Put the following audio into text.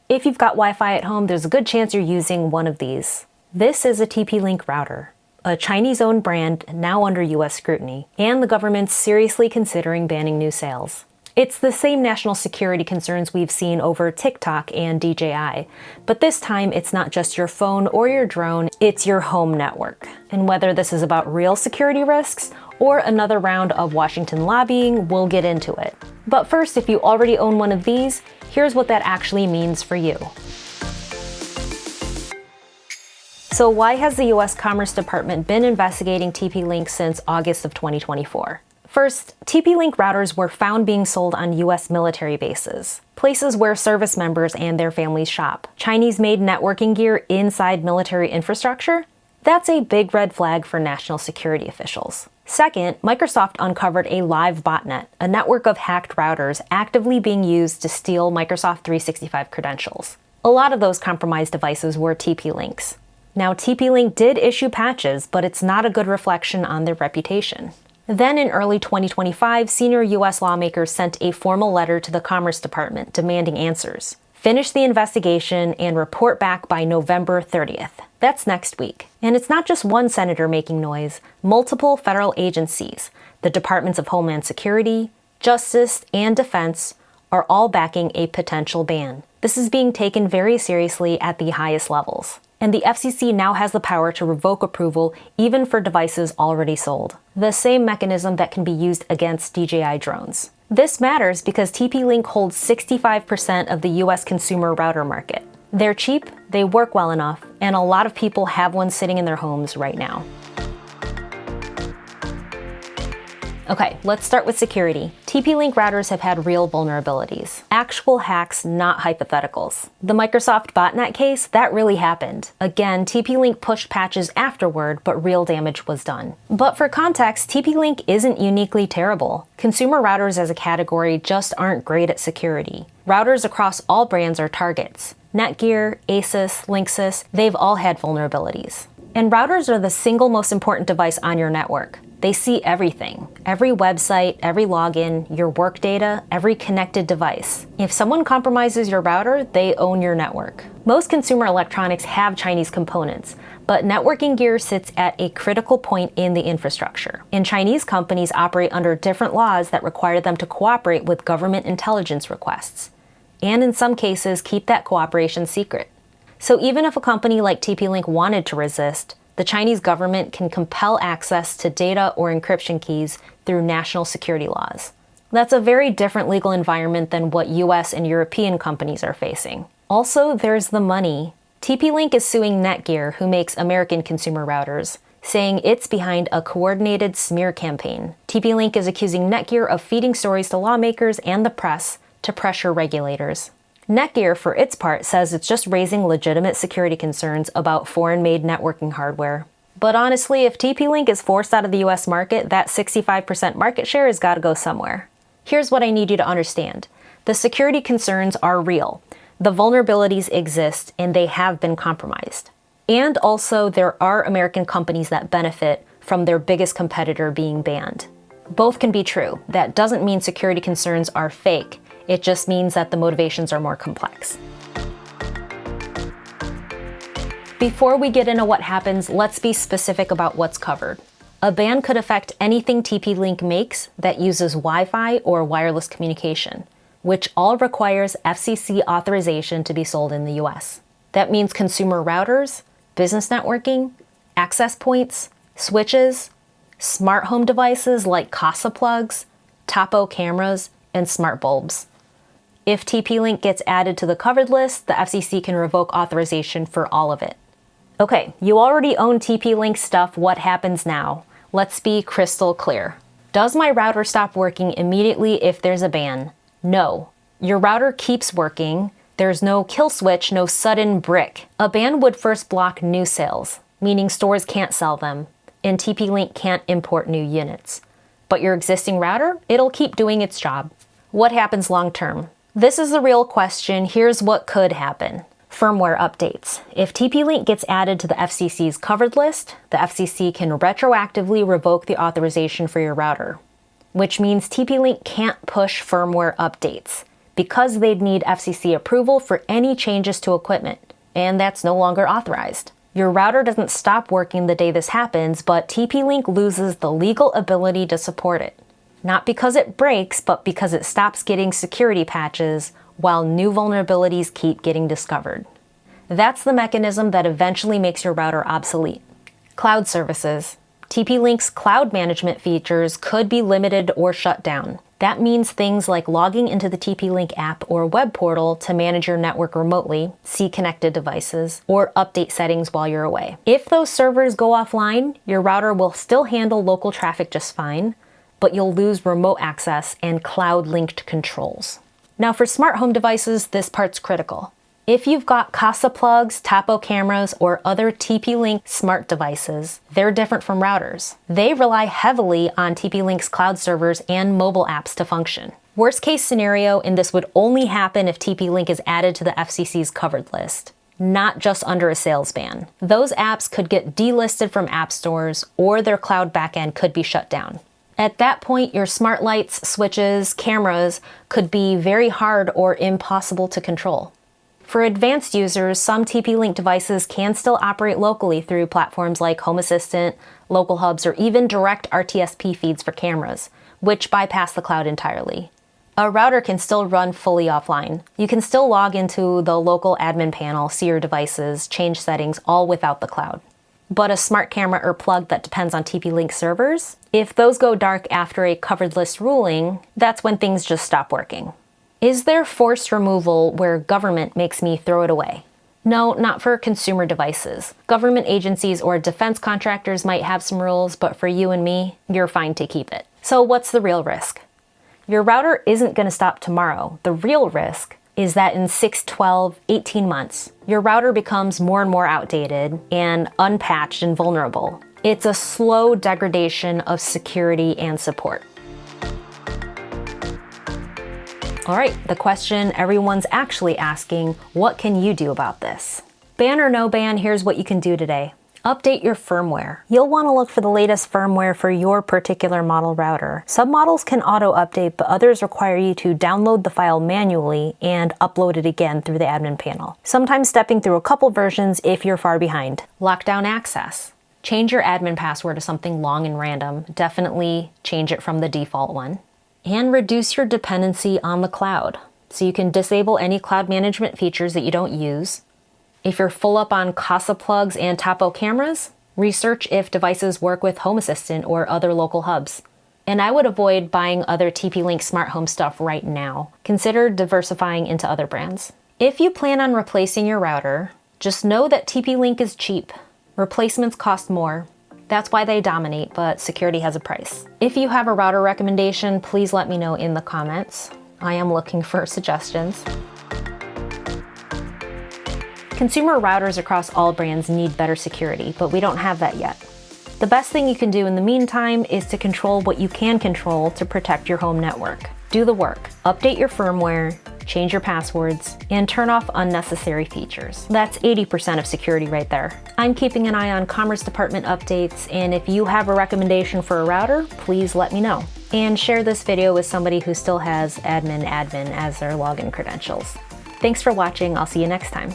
If you've got Wi-Fi at home, there's a good chance you're using one of these. This is a TP-Link router, a Chinese-owned brand now under US scrutiny, and the government's seriously considering banning new sales. It's the same national security concerns we've seen over TikTok and DJI, but this time it's not just your phone or your drone, it's your home network. And whether this is about real security risks or another round of Washington lobbying, we'll get into it. But first, if you already own one of these, here's what that actually means for you. So why has the US Commerce Department been investigating TP-Link since August of 2024? First, TP-Link routers were found being sold on US military bases, places where service members and their families shop. Chinese-made networking gear inside military infrastructure? That's a big red flag for national security officials. Second, Microsoft uncovered a live botnet, a network of hacked routers actively being used to steal Microsoft 365 credentials. A lot of those compromised devices were TP-Links. Now, TP-Link did issue patches, but it's not a good reflection on their reputation. Then in early 2025, senior US lawmakers sent a formal letter to the Commerce Department demanding answers. Finish the investigation and report back by November 30th. That's next week. And it's not just one senator making noise. Multiple federal agencies, the Departments of Homeland Security, Justice, and Defense, are all backing a potential ban. This is being taken very seriously at the highest levels. And the FCC now has the power to revoke approval even for devices already sold. The same mechanism that can be used against DJI drones. This matters because TP-Link holds 65% of the US consumer router market. They're cheap, they work well enough, and a lot of people have one sitting in their homes right now. Okay, let's start with security. TP-Link routers have had real vulnerabilities. Actual hacks, not hypotheticals. The Microsoft botnet case, that really happened. Again, TP-Link pushed patches afterward, but real damage was done. But for context, TP-Link isn't uniquely terrible. Consumer routers as a category just aren't great at security. Routers across all brands are targets. Netgear, Asus, Linksys, they've all had vulnerabilities. And routers are the single most important device on your network. They see everything. Every website, every login, your work data, every connected device. If someone compromises your router, they own your network. Most consumer electronics have Chinese components, but networking gear sits at a critical point in the infrastructure. And Chinese companies operate under different laws that require them to cooperate with government intelligence requests. And in some cases, keep that cooperation secret. So even if a company like TP-Link wanted to resist, the Chinese government can compel access to data or encryption keys through national security laws. That's a very different legal environment than what US and European companies are facing. Also, there's the money. TP-Link is suing Netgear, who makes American consumer routers, saying it's behind a coordinated smear campaign. TP-Link is accusing Netgear of feeding stories to lawmakers and the press to pressure regulators. Netgear, for its part, says it's just raising legitimate security concerns about foreign-made networking hardware. But honestly, if TP-Link is forced out of the US market, that 65% market share has got to go somewhere. Here's what I need you to understand. The security concerns are real. The vulnerabilities exist, and they have been compromised. And also, there are American companies that benefit from their biggest competitor being banned. Both can be true. That doesn't mean security concerns are fake. It just means that the motivations are more complex. Before we get into what happens, let's be specific about what's covered. A ban could affect anything TP-Link makes that uses Wi-Fi or wireless communication, which all requires FCC authorization to be sold in the US. That means consumer routers, business networking, access points, switches, smart home devices like Casa plugs, Topo cameras, and smart bulbs. If TP-Link gets added to the covered list, the FCC can revoke authorization for all of it. Okay, you already own TP-Link stuff, what happens now? Let's be crystal clear. Does my router stop working immediately if there's a ban? No. Your router keeps working. There's no kill switch, no sudden brick. A ban would first block new sales, meaning stores can't sell them, and TP-Link can't import new units. But your existing router, it'll keep doing its job. What happens long term? This is the real question. Here's what could happen. Firmware updates. If TP-Link gets added to the FCC's covered list, the FCC can retroactively revoke the authorization for your router, which means TP-Link can't push firmware updates because they'd need FCC approval for any changes to equipment, and that's no longer authorized. Your router doesn't stop working the day this happens, but TP-Link loses the legal ability to support it. Not because it breaks, but because it stops getting security patches while new vulnerabilities keep getting discovered. That's the mechanism that eventually makes your router obsolete. Cloud services. TP-Link's cloud management features could be limited or shut down. That means things like logging into the TP-Link app or web portal to manage your network remotely, see connected devices, or update settings while you're away. If those servers go offline, your router will still handle local traffic just fine, but you'll lose remote access and cloud-linked controls. Now for smart home devices, this part's critical. If you've got Casa plugs, Topo cameras, or other TP-Link smart devices, they're different from routers. They rely heavily on TP-Link's cloud servers and mobile apps to function. Worst case scenario, and this would only happen if TP-Link is added to the FCC's covered list, not just under a sales ban. Those apps could get delisted from app stores, or their cloud backend could be shut down. At that point, your smart lights, switches, cameras could be very hard or impossible to control. For advanced users, some TP-Link devices can still operate locally through platforms like Home Assistant, local hubs, or even direct RTSP feeds for cameras, which bypass the cloud entirely. A router can still run fully offline. You can still log into the local admin panel, see your devices, change settings, all without the cloud. But a smart camera or plug that depends on TP-Link servers, if those go dark after a covered list ruling, that's when things just stop working. Is there forced removal where government makes me throw it away? No, not for consumer devices. Government agencies or defense contractors might have some rules, but for you and me, you're fine to keep it. So what's the real risk? Your router isn't going to stop tomorrow. The real risk is that in 6, 12, 18 months, your router becomes more and more outdated and unpatched and vulnerable. It's a slow degradation of security and support. All right, the question everyone's actually asking, what can you do about this? Ban or no ban, here's what you can do today. Update your firmware. You'll want to look for the latest firmware for your particular model router. Some models can auto-update, but others require you to download the file manually and upload it again through the admin panel, sometimes stepping through a couple versions if you're far behind. Lockdown access. Change your admin password to something long and random. Definitely change it from the default one. And reduce your dependency on the cloud, so you can disable any cloud management features that you don't use. If you're full up on Casa plugs and Topo cameras, research if devices work with Home Assistant or other local hubs. And I would avoid buying other TP-Link smart home stuff right now. Consider diversifying into other brands. If you plan on replacing your router, just know that TP-Link is cheap. Replacements cost more. That's why they dominate, but security has a price. If you have a router recommendation, please let me know in the comments. I am looking for suggestions. Consumer routers across all brands need better security, but we don't have that yet. The best thing you can do in the meantime is to control what you can control to protect your home network. Do the work. Update your firmware, change your passwords, and turn off unnecessary features. That's 80% of security right there. I'm keeping an eye on Commerce Department updates, and if you have a recommendation for a router, please let me know. And share this video with somebody who still has admin as their login credentials. Thanks for watching. I'll see you next time.